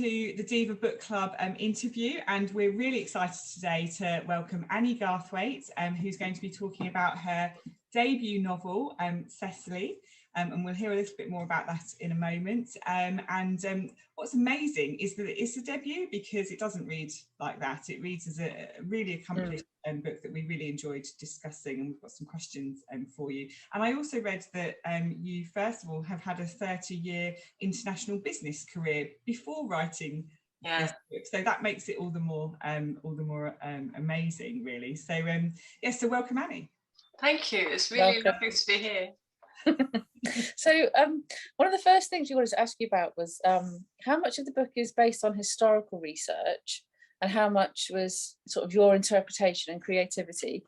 to the DIVA Book Club interview, and we're really excited today to welcome Annie Garthwaite, who's going to be talking about her debut novel, Cecily, and we'll hear a little bit more about that in a moment. What's amazing is that it's a debut because it doesn't read like that. It reads as a really accomplished book that we really enjoyed discussing, and we've got some questions for you. And I also read that you, first of all, have had a 30-year international business career before writing this book, so that makes it all the more amazing, really. So yes, so welcome, Annie. Thank you. It's really lovely to be here. So one of the first things we wanted to ask you about was how much of the book is based on historical research and how much was sort of your interpretation and creativity?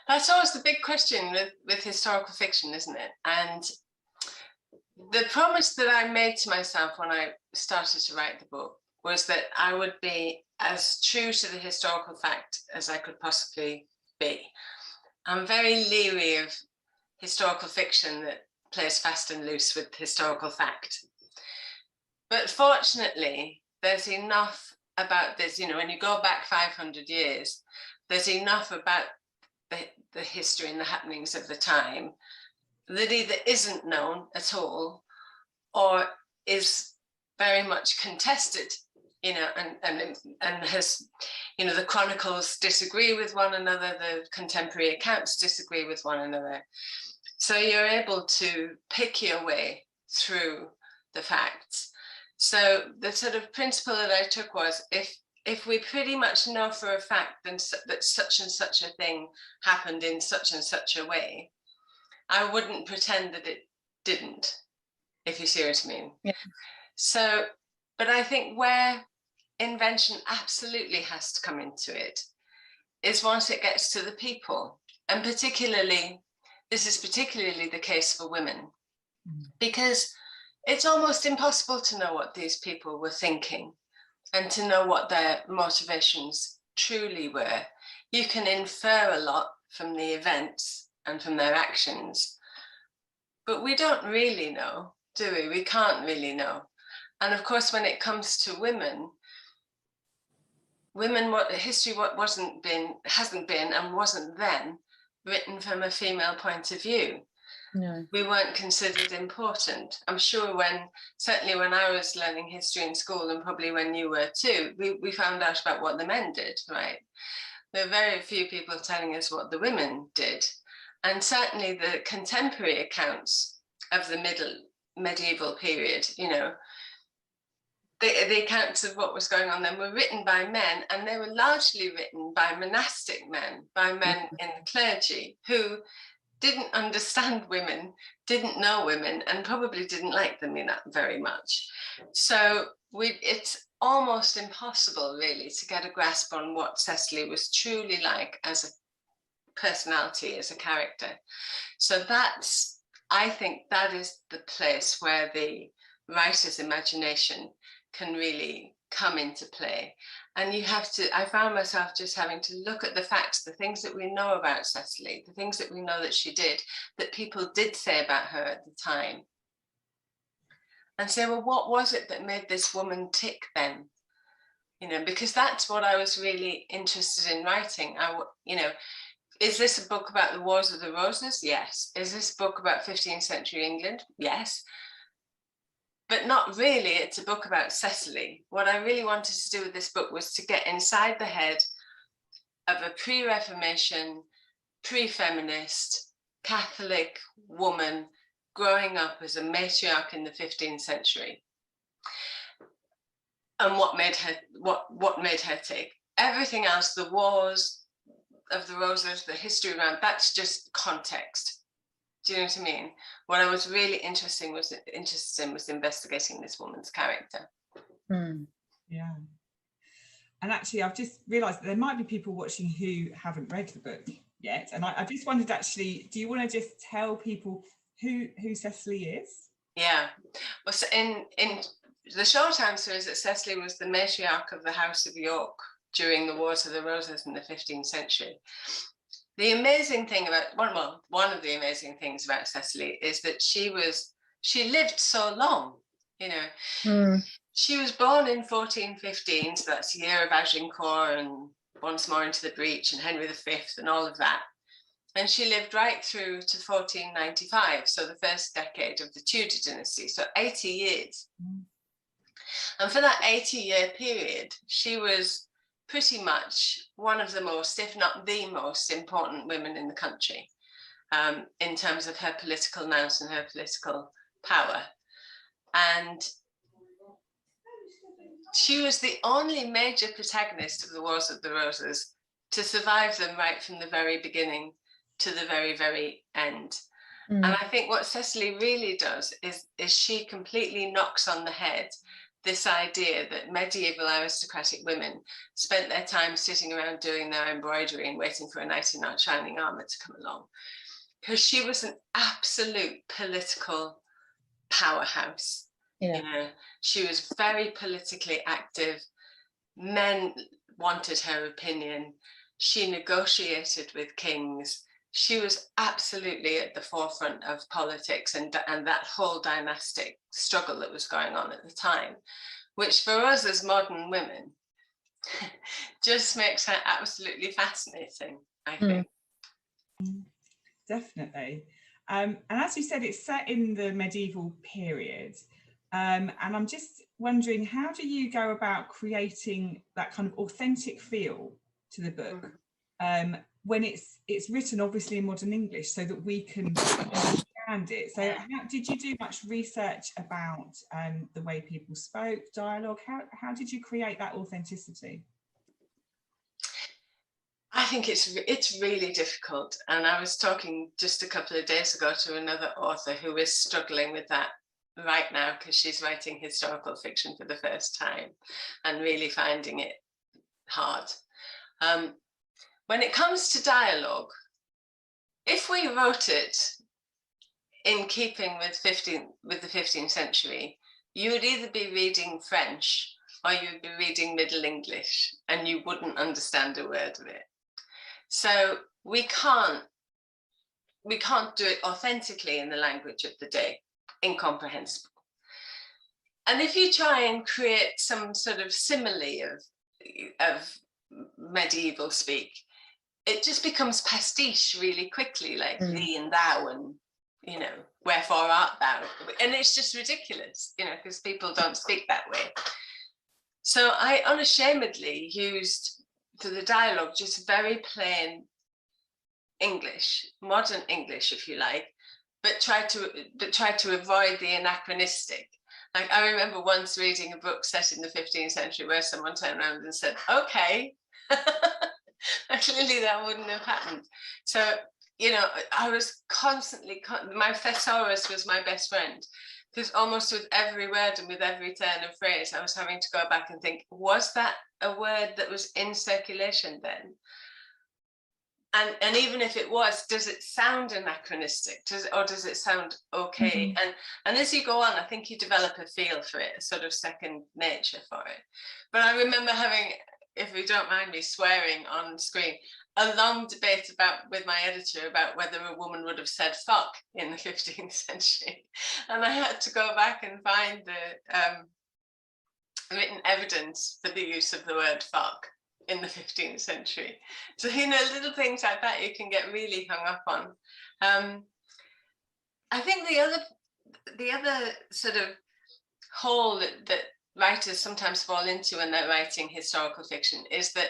That's always the big question with historical fiction, isn't it? And the promise that I made to myself when I started to write the book was that I would be as true to the historical fact as I could possibly be. I'm very leery of historical fiction that plays fast and loose with historical fact. But fortunately, there's enough about this, you know, when you go back 500 years, there's enough about the history and the happenings of the time that either isn't known at all or is very much contested, you know, and has, you know, the chronicles disagree with one another, the contemporary accounts disagree with one another. So you're able to pick your way through the facts. So the sort of principle that I took was, if we pretty much know for a fact that such and such a thing happened in such and such a way, I wouldn't pretend that it didn't, if you see what I mean. Yeah. So, but I think where invention absolutely has to come into it is once it gets to the people, and particularly, this is particularly the case for women, because it's almost impossible to know what these people were thinking and to know what their motivations truly were. You can infer a lot from the events and from their actions, but we don't really know, do we? We can't really know. And of course, when it comes to women, what history hasn't been and wasn't then written from a female point of view. No. We weren't considered important. I'm sure certainly when I was learning history in school, and probably when you were too, we found out about what the men did, right? There are very few people telling us what the women did. And certainly the contemporary accounts of the medieval period, you know, the accounts of what was going on then were written by men, and they were largely written by monastic men, by men in the clergy who didn't understand women, didn't know women, and probably didn't like them very much. So it's almost impossible, really, to get a grasp on what Cecily was truly like as a personality, as a character. So I think that is the place where the writer's imagination can really come into play. And I found myself just having to look at the facts, the things that we know about Cecily, the things that we know that she did, that people did say about her at the time, and say, well, what was it that made this woman tick then? You know, because that's what I was really interested in writing. Is this a book about the Wars of the Roses? Yes. Is this a book about 15th century England? Yes. But not really. It's a book about Cecily. What I really wanted to do with this book was to get inside the head of a pre-Reformation, pre-feminist, Catholic woman growing up as a matriarch in the 15th century. And what made her tick. Everything else, the Wars of the Roses, the history around, that's just context. Do you know what I mean? What I was really interested in was investigating this woman's character. Yeah. And actually, I've just realised that there might be people watching who haven't read the book yet. And I just wondered, actually, do you want to just tell people who Cecily is? Yeah. Well, so in the short answer is that Cecily was the matriarch of the House of York during the Wars of the Roses in the 15th century. The amazing thing about, one of the amazing things about Cecily is that she lived so long, you know. She was born in 1415, so that's the year of Agincourt and Once More into the Breach and Henry V and all of that. And she lived right through to 1495, so the first decade of the Tudor dynasty, so 80 years. And for that 80-year period, she was pretty much one of the most, if not the most important women in the country, in terms of her political nous and her political power. And she was the only major protagonist of the Wars of the Roses to survive them right from the very beginning to the very, very end. And I think what Cecily really does is she completely knocks on the head this idea that medieval aristocratic women spent their time sitting around doing their embroidery and waiting for a knight in shining armor to come along. Because she was an absolute political powerhouse. Yeah. You know, she was very politically active. Men wanted her opinion. She negotiated with kings. She was absolutely at the forefront of politics and that whole dynastic struggle that was going on at the time, which for us as modern women just makes her absolutely fascinating, I think. Definitely. And as you said, it's set in the medieval period. And I'm just wondering, how do you go about creating that kind of authentic feel to the book when it's written obviously in modern English so that we can understand it? So did you do much research about the way people spoke, dialogue? How did you create that authenticity? I think it's really difficult. And I was talking just a couple of days ago to another author who is struggling with that right now because she's writing historical fiction for the first time and really finding it hard. When it comes to dialogue, if we wrote it in keeping with the 15th century, you would either be reading French or you'd be reading Middle English and you wouldn't understand a word of it. So we can't do it authentically in the language of the day, incomprehensible. And if you try and create some sort of simile of medieval speak, it just becomes pastiche really quickly, like thee and thou and, you know, wherefore art thou? And it's just ridiculous, you know, because people don't speak that way. So I unashamedly used for the dialogue just very plain English, modern English, if you like, but try to avoid the anachronistic. Like I remember once reading a book set in the 15th century where someone turned around and said, okay. Clearly that wouldn't have happened. So, you know, I was constantly, my thesaurus was my best friend, because almost with every word and with every turn of phrase, I was having to go back and think, was that a word that was in circulation then? And even if it was, does it sound anachronistic? Or does it sound okay? And as you go on, I think you develop a feel for it, a sort of second nature for it. But I remember having, if you don't mind me swearing on screen, a long debate with my editor about whether a woman would have said fuck in the 15th century. And I had to go back and find the written evidence for the use of the word fuck in the 15th century. So, you know, little things like that you can get really hung up on. I think the other sort of hole that writers sometimes fall into when they're writing historical fiction is that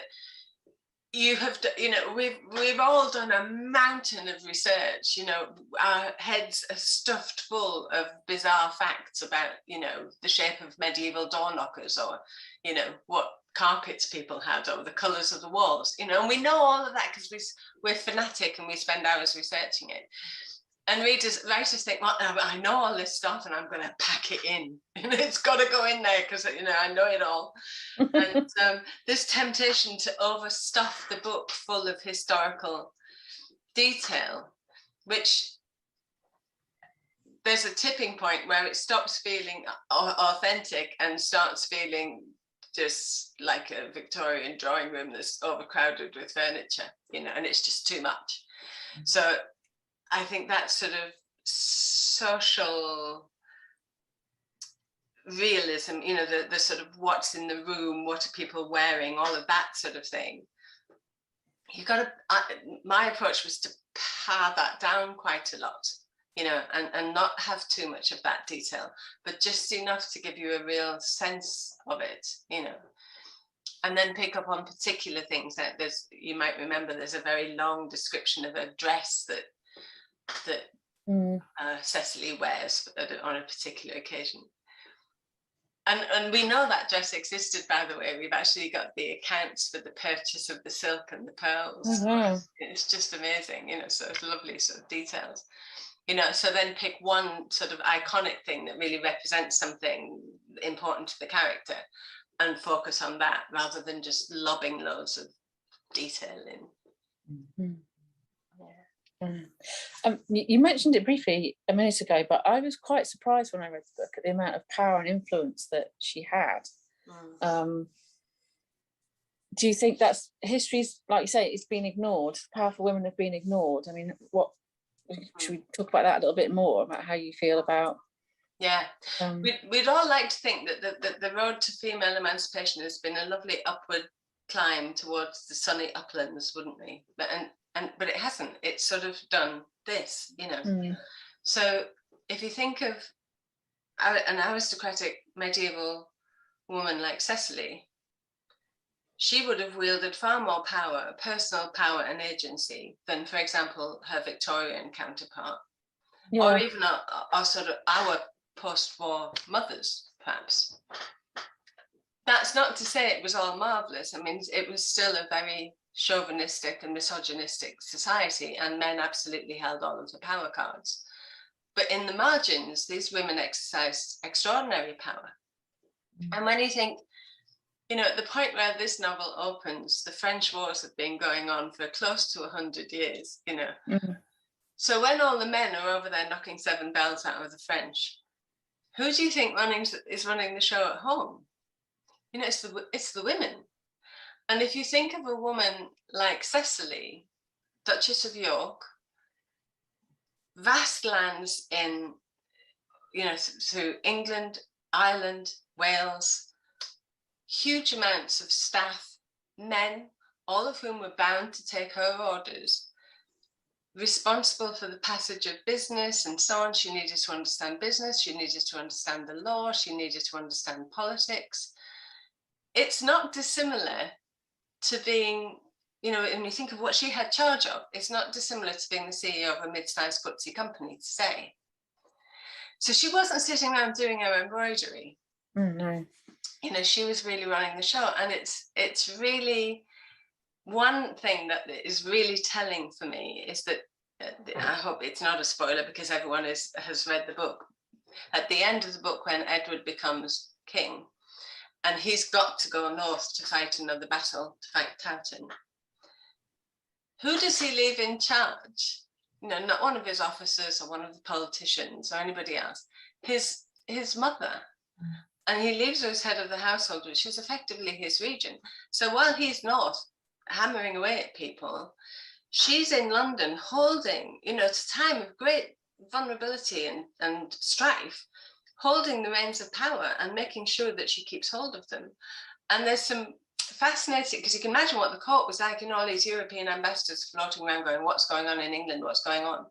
you have, you know, we've all done a mountain of research. You know, our heads are stuffed full of bizarre facts about, you know, the shape of medieval door knockers, or, you know, what carpets people had, or the colours of the walls, you know, and we know all of that because we're fanatic and we spend hours researching it. And writers think, well, I know all this stuff and I'm going to pack it in. It's got to go in there because, you know, I know it all. And this temptation to overstuff the book full of historical detail, which there's a tipping point where it stops feeling authentic and starts feeling just like a Victorian drawing room that's overcrowded with furniture, you know, and it's just too much. So I think that sort of social realism, you know, the sort of what's in the room, what are people wearing, all of that sort of thing. You got to, my approach was to pare that down quite a lot, you know, and not have too much of that detail, but just enough to give you a real sense of it, you know, and then pick up on particular things. That there's, you might remember, there's a very long description of a dress that Cecily wears on a particular occasion. And we know that dress existed, by the way. We've actually got the accounts for the purchase of the silk and the pearls. It's just amazing, you know, so it's lovely sort of details. You know, so then pick one sort of iconic thing that really represents something important to the character and focus on that rather than just lobbing loads of detail in. You mentioned it briefly a minute ago, but I was quite surprised when I read the book at the amount of power and influence that she had. Do you think that's history's, like you say, it's been ignored? Powerful women have been ignored. I mean, what should we talk about that a little bit more, about how you feel about? Yeah, we'd all like to think that the road to female emancipation has been a lovely upward climb towards the sunny uplands, wouldn't we? But it hasn't. It's sort of done this, you know. So if you think of an aristocratic medieval woman like Cecily, she would have wielded far more power, personal power and agency than, for example, her Victorian counterpart, or even our sort of our post-war mothers, perhaps. That's not to say it was all marvelous. I mean, it was still a very chauvinistic and misogynistic society, and men absolutely held all of the power cards. But in the margins, these women exercised extraordinary power. And when you think, you know, at the point where this novel opens, the French wars have been going on for close to 100 years, you know. So when all the men are over there knocking 7 bells out of the French, who do you think is running the show at home? You know, it's the women. And if you think of a woman like Cecily, Duchess of York, vast lands in, you know, through England, Ireland, Wales, huge amounts of staff, men, all of whom were bound to take her orders, responsible for the passage of business and so on. She needed to understand business, she needed to understand the law, she needed to understand politics. It's not dissimilar to being, you know, when you think of what she had charge of, it's not dissimilar to being the CEO of a mid-sized FTSE company today. So she wasn't sitting around doing her embroidery. No. You know, she was really running the show. And it's really, one thing that is really telling for me is that, I hope it's not a spoiler because everyone has read the book. At the end of the book, when Edward becomes king, and he's got to go north to fight another battle, to fight Towton, who does he leave in charge? You know, not one of his officers or one of the politicians or anybody else, his mother. And he leaves her as head of the household, which is effectively his regent. So while he's north hammering away at people, she's in London holding, you know, it's a time of great vulnerability and strife, holding the reins of power and making sure that she keeps hold of them. And there's some fascinating, because you can imagine what the court was like, you know, all these European ambassadors floating around going, what's going on in England, what's going on?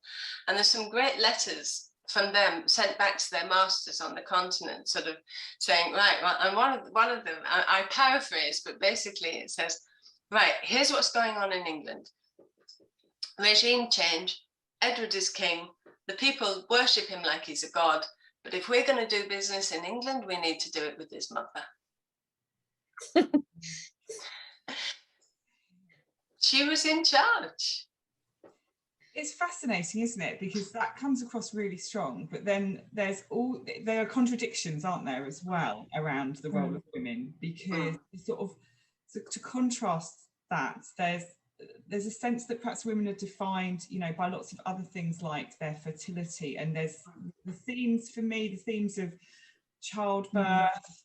And there's some great letters from them sent back to their masters on the continent, sort of saying, right, well, and one of them, I paraphrase, but basically it says, right, here's what's going on in England. Regime change, Edward is king, the people worship him like he's a god, but if we're going to do business in England, we need to do it with his mother. She was in charge. It's fascinating, isn't it? Because that comes across really strong, but then there are contradictions, aren't there, as well, around the role of women, because sort of to contrast that, there's a sense that perhaps women are defined, you know, by lots of other things like their fertility, and there's the themes for me, the themes of childbirth,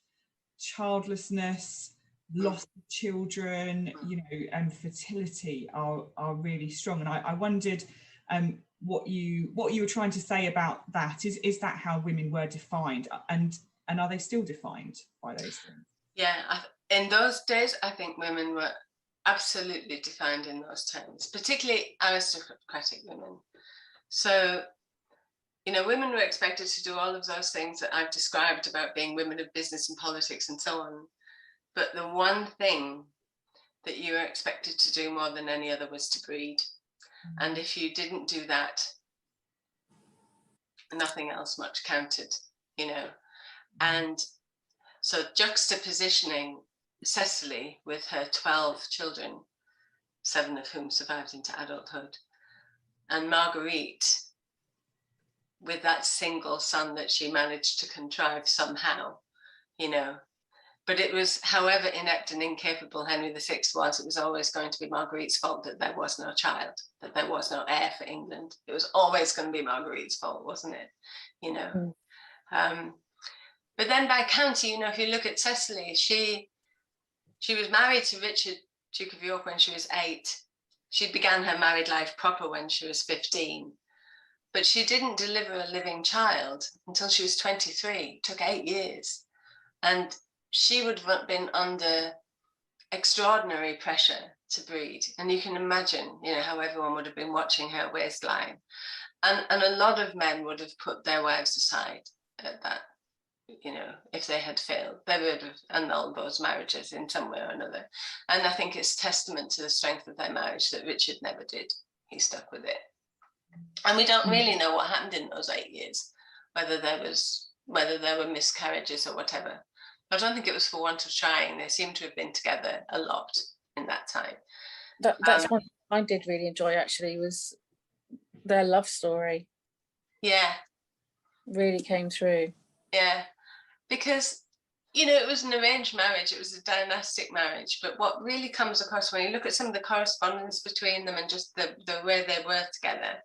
childlessness, loss of children, you know, and fertility are really strong. And I wondered what you were trying to say about that. Is that how women were defined? And and are they still defined by those things? Yeah, in those days, I think women were absolutely defined in those terms, particularly aristocratic women. So, you know, women were expected to do all of those things that I've described about being women of business and politics and so on. But the one thing that you were expected to do more than any other was to breed. And if you didn't do that, nothing else much counted, you know. And so juxtapositioning Cecily with her 12 children, 7 of whom survived into adulthood, and Marguerite with that single son that she managed to contrive somehow, you know. But it was, however inept and incapable Henry VI was, it was always going to be Marguerite's fault that there was no child, that there was no heir for England. It was always going to be Marguerite's fault, wasn't it? You know. But then by county, you know, if you look at Cecily, she was married to Richard, Duke of York, when she was 8. She began her married life proper when she was 15. But she didn't deliver a living child until she was 23. It took 8 years. And she would have been under extraordinary pressure to breed. And you can imagine, you know, how everyone would have been watching her waistline. And a lot of men would have put their wives aside at that, you know, if they had failed. They would have annulled those marriages in some way or another. And I think it's testament to the strength of their marriage that Richard never did. He stuck with it. And we don't really know what happened in those 8 years, whether there were miscarriages or whatever. I don't think it was for want of trying. They seem to have been together a lot in that time. That's one I did really enjoy, actually, was their love story. Yeah. Really came through. Yeah. Because, you know, it was an arranged marriage. It was a dynastic marriage. But what really comes across when you look at some of the correspondence between them and just the way they were together,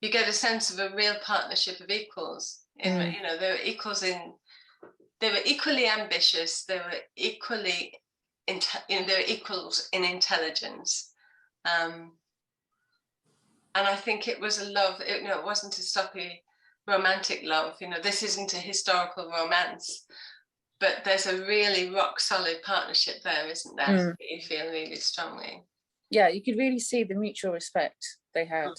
you get a sense of a real partnership of equals. You know, they were equals they were equally ambitious. They were equally, they were equals in intelligence. And I think it was a love, you know, it wasn't a sloppy romantic love. You know, this isn't a historical romance, but there's a really rock solid partnership there, isn't there? That you feel really strongly. Yeah, you could really see the mutual respect they had.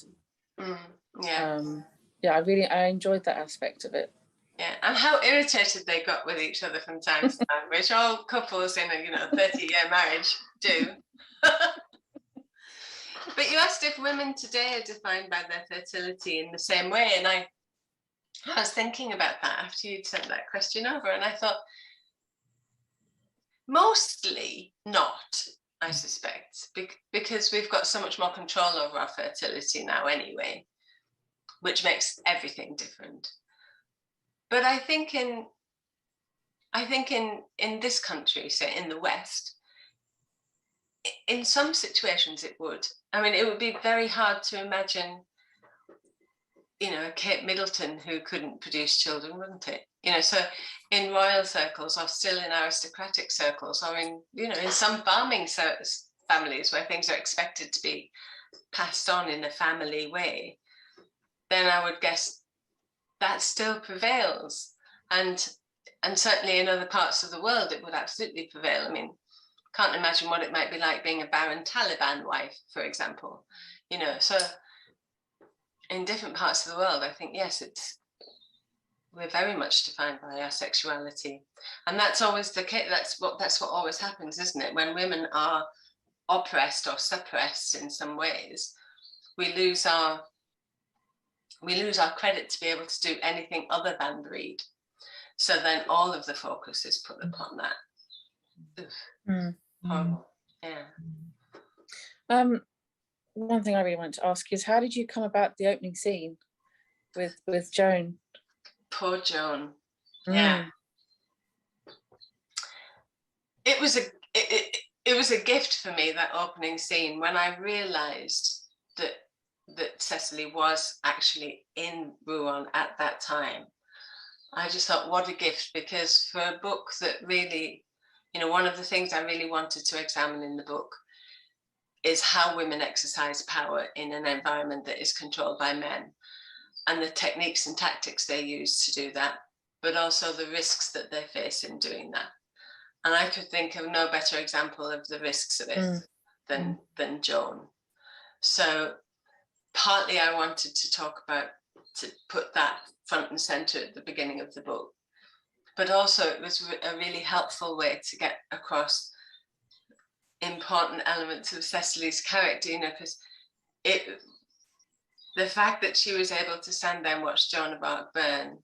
Yeah. Yeah, I enjoyed that aspect of it. Yeah, and how irritated they got with each other from time to time, which all couples in a, you know, 30-year marriage do. But you asked if women today are defined by their fertility in the same way, and I was thinking about that after you'd sent that question over, and I thought, mostly not, I suspect, because we've got so much more control over our fertility now anyway, which makes everything different. But I think in this country, say in the West, in some situations it would. I mean, it would be very hard to imagine, you know, Kate Middleton who couldn't produce children, wouldn't it? You know, so in royal circles, or still in aristocratic circles, or in, you know, in some farming families where things are expected to be passed on in a family way, then I would guess that still prevails. And certainly in other parts of the world, it would absolutely prevail. I mean, can't imagine what it might be like being a barren Taliban wife, for example. You know, so in different parts of the world, I think, yes, we're very much defined by our sexuality. And that's always the case. That's what always happens, isn't it? When women are oppressed or suppressed in some ways, we lose our credit to be able to do anything other than breed. So then all of the focus is put upon that. Horrible. Yeah. One thing I really wanted to ask is, how did you come about the opening scene with Joan? Poor Joan. Yeah. It was a gift for me, that opening scene, when I realized that Cecily was actually in Rouen at that time. I just thought, what a gift, because for a book that really, you know, one of the things I really wanted to examine in the book is how women exercise power in an environment that is controlled by men, and the techniques and tactics they use to do that, but also the risks that they face in doing that. And I could think of no better example of the risks of it than Joan. So partly I wanted to put that front and center at the beginning of the book, but also it was a really helpful way to get across important elements of Cecily's character, you know, because the fact that she was able to stand there and watch Joan of Arc burn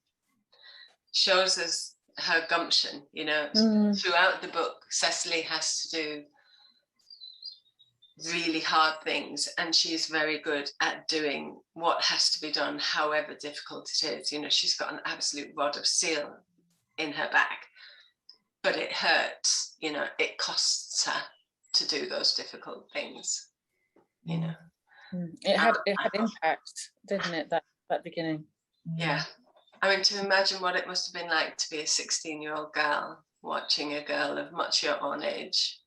shows us her gumption, you know. Throughout the book, Cecily has to do really hard things, and she's very good at doing what has to be done, however difficult it is. You know, she's got an absolute rod of steel in her back, but it hurts, you know, it costs her to do those difficult things, you know. It had impact, didn't it, that beginning? Yeah. I mean, to imagine what it must have been like to be a 16-year-old girl watching a girl of much your own age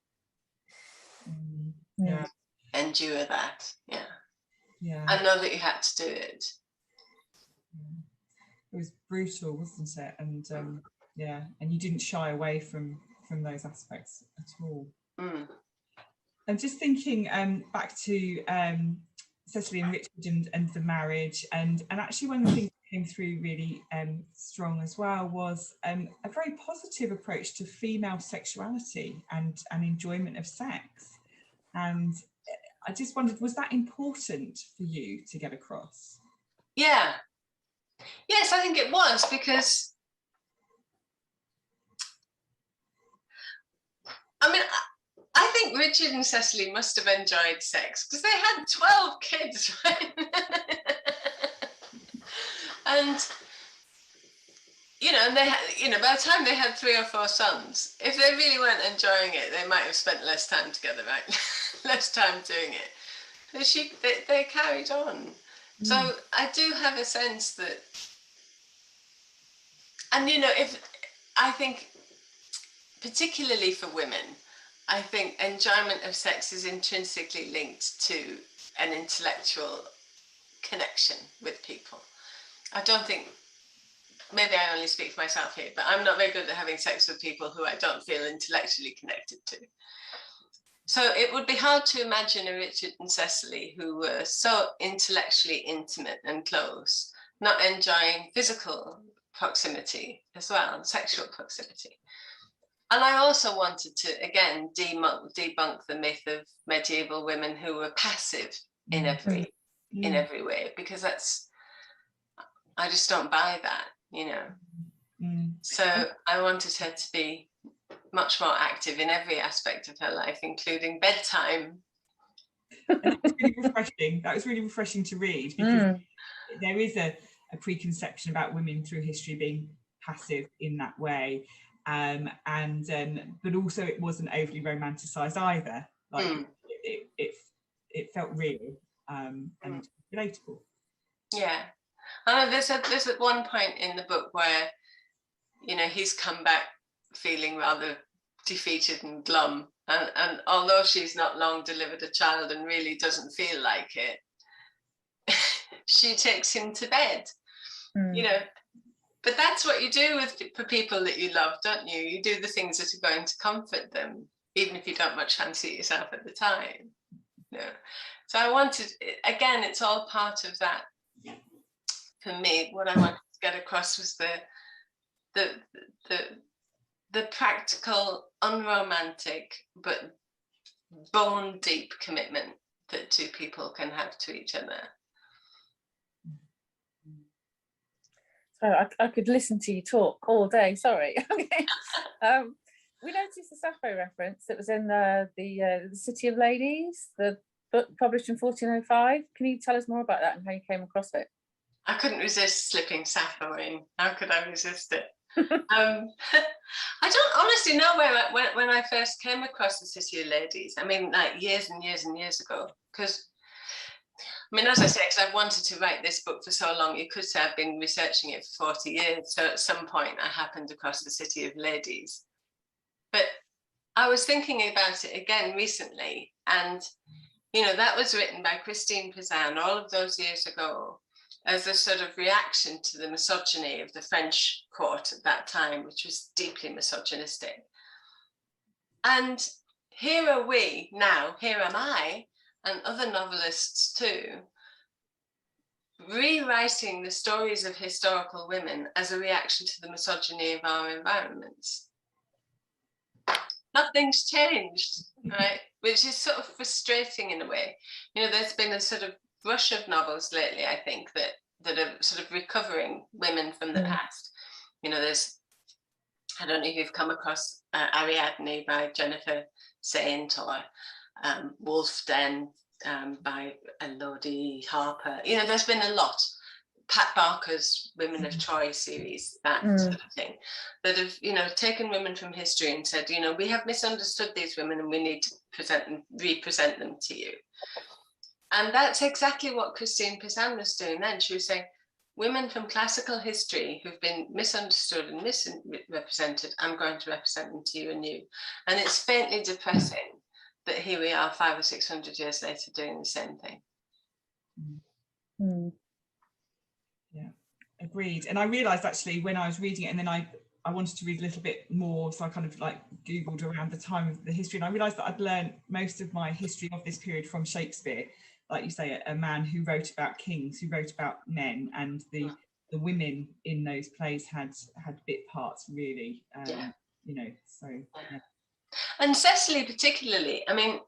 endure that. I know that you had to do it. It was brutal, wasn't it? And and you didn't shy away from those aspects at all. I'm just thinking back to Cecily and Richard and the marriage, and actually one of the things that came through really strong as well was a very positive approach to female sexuality and enjoyment of sex. And I just wondered, was that important for you to get across? Yes, I think it was, because I mean, I think Richard and Cecily must have enjoyed sex because they had 12 kids, right? And, you know, and they had, you know, by the time they had 3 or 4 sons, if they really weren't enjoying it, they might have spent less time together, right? Less time doing it. But they carried on. So I do have a sense that, and, you know, I think, particularly for women, I think enjoyment of sex is intrinsically linked to an intellectual connection with people. I don't think, maybe I only speak for myself here, but I'm not very good at having sex with people who I don't feel intellectually connected to. So it would be hard to imagine a Richard and Cecily who were so intellectually intimate and close, not enjoying physical proximity as well, sexual proximity. And I also wanted to, again, debunk the myth of medieval women who were passive in every way, because I just don't buy that, you know. So I wanted her to be much more active in every aspect of her life, including bedtime. That was really refreshing. That was really refreshing to read, because there is a preconception about women through history being passive in that way. But also it wasn't overly romanticized either. Like it felt real and relatable. Yeah, there's at one point in the book where, you know, he's come back feeling rather defeated and glum, and although she's not long delivered a child and really doesn't feel like it, she takes him to bed, you know. But that's what you do for people that you love, don't you? You do the things that are going to comfort them, even if you don't much fancy it yourself at the time. You know? So I wanted, again, it's all part of that. For me, what I wanted to get across was the practical, unromantic, but bone deep commitment that 2 people can have to each other. So I could listen to you talk all day. Sorry. Okay. We noticed the Sappho reference that was in the City of Ladies, the book published in 1405. Can you tell us more about that and how you came across it? I couldn't resist slipping Sappho in. How could I resist it? I don't honestly know when I first came across the City of Ladies. I mean, like years and years and years ago. Because, I mean, as I say, because I've wanted to write this book for so long, you could say I've been researching it for 40 years. So at some point I happened across the City of Ladies. But I was thinking about it again recently, and, you know, that was written by Christine Pizan all of those years ago. as a sort of reaction to the misogyny of the French court at that time, which was deeply misogynistic. And here are we now, here am I, and other novelists too, rewriting the stories of historical women as a reaction to the misogyny of our environments. Nothing's changed, right? Which is sort of frustrating in a way. You know, there's been a sort of rush of novels lately, I think, that are sort of recovering women from the past. You know, there's, I don't know if you've come across Ariadne by Jennifer Saint, or Wolf Den by Elodie Harper. You know, there's been a lot. Pat Barker's Women of Troy series, that sort of thing, that have, you know, taken women from history and said, you know, we have misunderstood these women and we need to represent them to you. And that's exactly what Christine Pizan was doing then. She was saying, women from classical history who've been misunderstood and misrepresented, I'm going to represent them to you anew. And it's faintly depressing that here we are 500 or 600 years later doing the same thing. Yeah, agreed. And I realised actually when I was reading it, and then I wanted to read a little bit more, so I kind of like Googled around the time of the history, and I realised that I'd learned most of my history of this period from Shakespeare. Like you say, a man who wrote about kings, who wrote about men, and the women in those plays had bit parts, really. You know, so. Yeah. And Cecily particularly, I mean,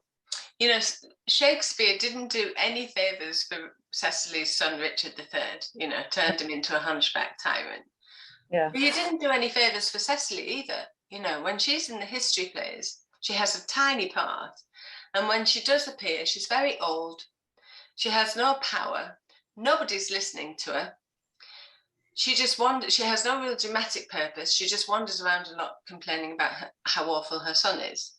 you know, Shakespeare didn't do any favours for Cecily's son Richard III, you know, turned him into a hunchback tyrant. Yeah. But he didn't do any favours for Cecily either. You know, when she's in the history plays, she has a tiny part. And when she does appear, she's very old. She has no power. Nobody's listening to her. She just wanders. She has no real dramatic purpose. She just wanders around a lot complaining about how awful her son is.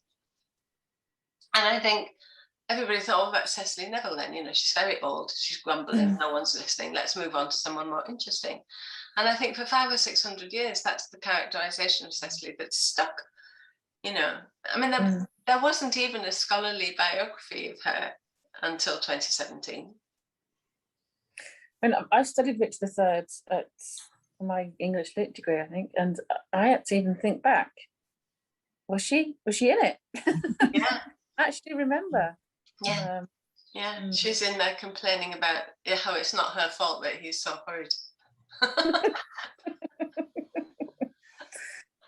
And I think everybody thought, oh, that's Cecily Neville then, you know, she's very old, she's grumbling, no one's listening, let's move on to someone more interesting. And I think for 500 or 600 years, that's the characterization of Cecily that's stuck, you know. I mean, there wasn't even a scholarly biography of her until 2017. And I studied Richard III at my English Lit degree, I think, and I had to even think back. Was she in it? Yeah. I actually remember. Yeah. She's in there complaining about how it's not her fault that he's so horrid.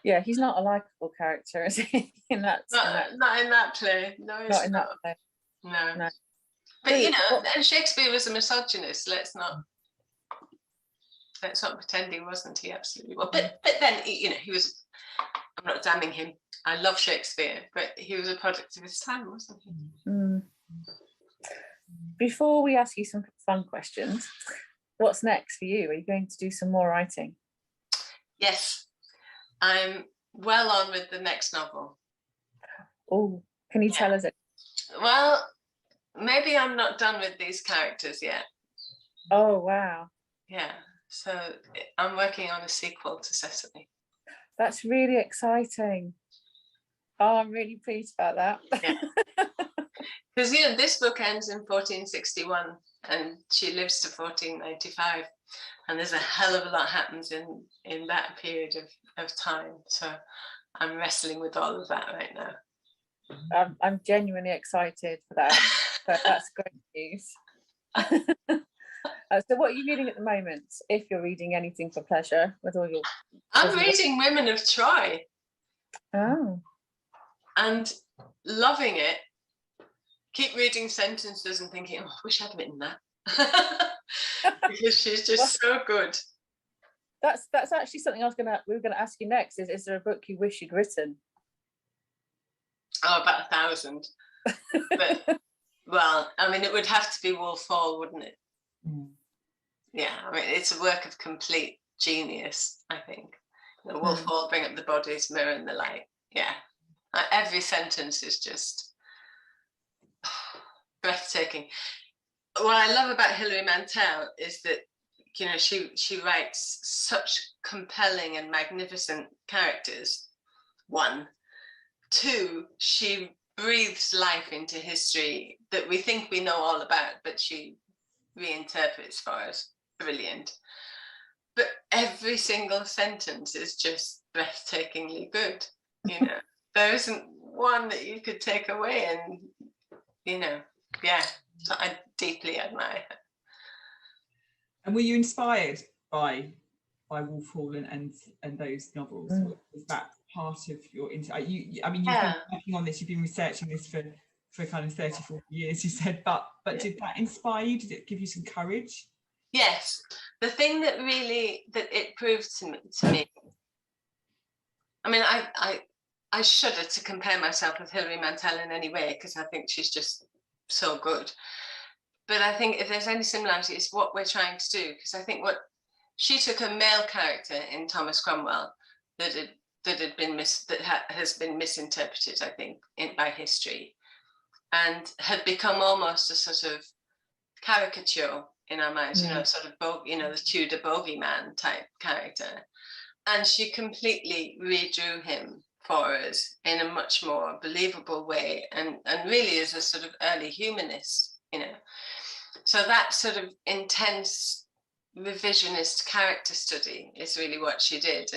Yeah, he's not a likable character, is he? Not in that play. No, not in that play. No. But you know, and Shakespeare was a misogynist. Let's not pretend he wasn't. He absolutely was. But then, you know, he was. I'm not damning him. I love Shakespeare, but he was a product of his time, wasn't he? Before we ask you some fun questions, what's next for you? Are you going to do some more writing? Yes, I'm well on with the next novel. Oh, can you tell us it? Well, maybe I'm not done with these characters yet. Oh, wow. Yeah, so I'm working on a sequel to Cecily. That's really exciting. Oh, I'm really pleased about that. Yeah. Because, you know, this book ends in 1461 and she lives to 1495. And there's a hell of a lot happens in that period of time. So I'm wrestling with all of that right now. I'm genuinely excited for that. But that's great news. So what are you reading at the moment, if you're reading anything for pleasure with all your... I'm reading Women of Troy. Oh. And loving it. Keep reading sentences and thinking, oh, I wish I'd written that. Because she's just so good. That's actually something we were gonna ask you next. Is there a book you wish you'd written? Oh, about 1,000. But well, I mean, it would have to be Wolf Hall, wouldn't it? Yeah, I mean, it's a work of complete genius, I think. The Wolf Hall, bring up the bodies, mirror in the light. Yeah, every sentence is just breathtaking. What I love about Hilary Mantel is that, you know, she writes such compelling and magnificent characters. 1, 2, she breathes life into history that we think we know all about, but she reinterprets for us brilliant. But every single sentence is just breathtakingly good. You know, there isn't one that you could take away, and you know, yeah. So I deeply admire her. And were you inspired by Wolf Hall and those novels? Was that part of your I mean, you've been working on this, you've been researching this for kind of 30, 40 years, you said, but did that inspire you? Did it give you some courage? Yes. The thing that it proved to me, I mean, I shudder to compare myself with Hilary Mantel in any way, because I think she's just so good. But I think if there's any similarity, it's what we're trying to do, because I think she took a male character in Thomas Cromwell that has been misinterpreted, I think, by history, and had become almost a sort of caricature in our minds, you know, sort of the Tudor bogeyman type character. And she completely redrew him for us in a much more believable way, and really is a sort of early humanist, you know. So that sort of intense revisionist character study is really what she did.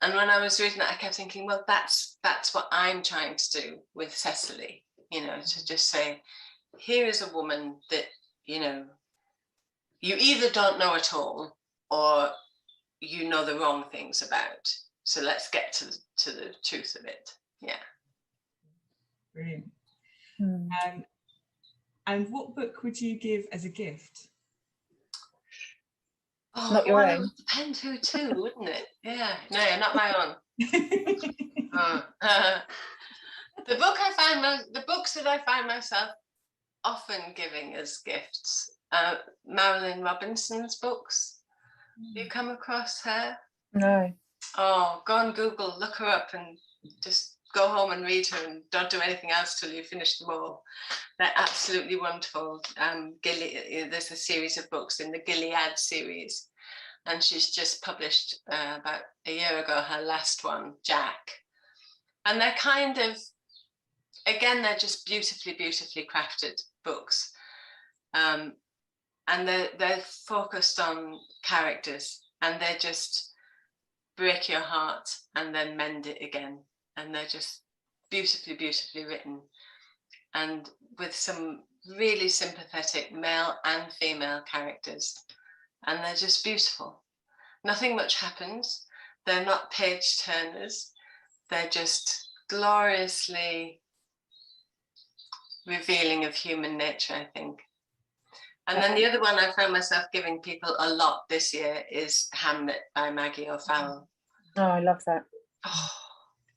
And when I was reading that, I kept thinking, well, that's what I'm trying to do with Cecily, you know, to just say, here is a woman that, you know, you either don't know at all or you know the wrong things about. So let's get to the truth of it. Yeah. Brilliant. And what book would you give as a gift? Oh, not your own. It would depend who to, wouldn't it? Yeah. No, not my own. The books that I find myself often giving as gifts, Marilyn Robinson's books. You come across her? No. Oh, go on Google, look her up, and just go home and read her, and don't do anything else till you finish them all. They're absolutely wonderful. There's a series of books in the Gilead series, and she's just published about a year ago her last one, Jack. And they're kind of, again, they're just beautifully crafted books. And they're focused on characters, and they just break your heart and then mend it again. And they're just beautifully written, and with some really sympathetic male and female characters. And they're just beautiful. Nothing much happens. They're not page turners. They're just gloriously revealing of human nature, I think. And then the other one I found myself giving people a lot this year is Hamlet by Maggie O'Farrell. Oh, I love that. Oh,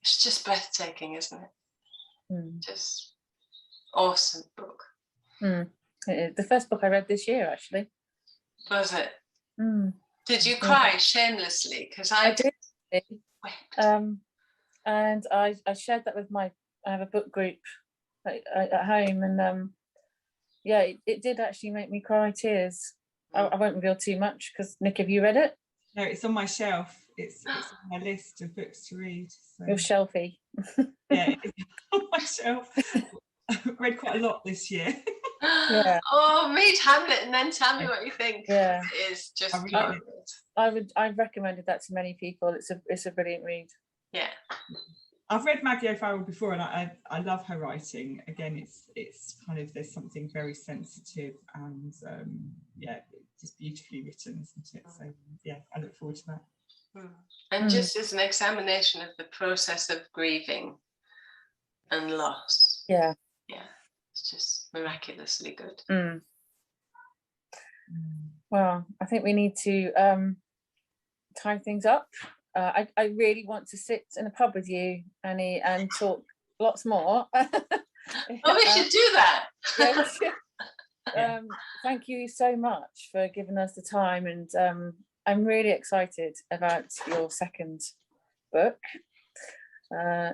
it's just breathtaking, isn't it? Just awesome book. The first book I read this year, actually. Was it? Did you cry shamelessly? Because I did. Wept. And I shared that with I have a book group at home, and it did actually make me cry tears. I won't reveal too much, because Nick, have you read it? No, it's on my shelf. It's on my list of books to read. So. Your shelfie. Yeah, it's on my shelf. I've read quite a lot this year. Yeah. Oh, read Hamlet and then tell me what you think. Yeah, it is just. I've recommended that to many people. It's a brilliant read. Yeah. I've read Maggie O'Farrell before, and I love her writing. Again, it's kind of, there's something very sensitive and just beautifully written, isn't it? So yeah, I look forward to that. And just as an examination of the process of grieving and loss. Yeah. It's just miraculously good. Well, I think we need to tie things up. I really want to sit in a pub with you, Annie, and talk lots more. Oh, we should do that. Yes. Thank you so much for giving us the time, and I'm really excited about your second book.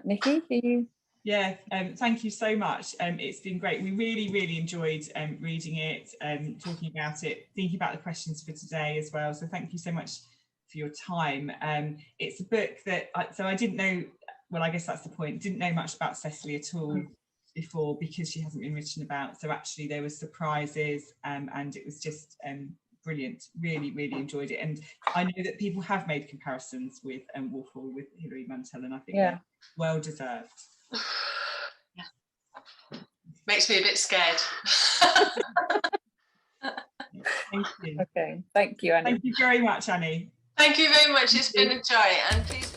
Nikki, are you? Yeah, thank you so much. It's been great. We really enjoyed reading it, talking about it, thinking about the questions for today as well. So thank you so much for your time. It's a book that I didn't know, well, I guess that's the point, didn't know much about Cecily at all before, because she hasn't been written about. So actually there were surprises, and it was just brilliant. Really, really enjoyed it. And I know that people have made comparisons with Wolf Hall with Hilary Mantel, and I think they're well deserved. Makes me a bit scared. Thank you. Okay, thank you, Annie. Thank you very much, Annie. Thank you very much. It's been a joy, and please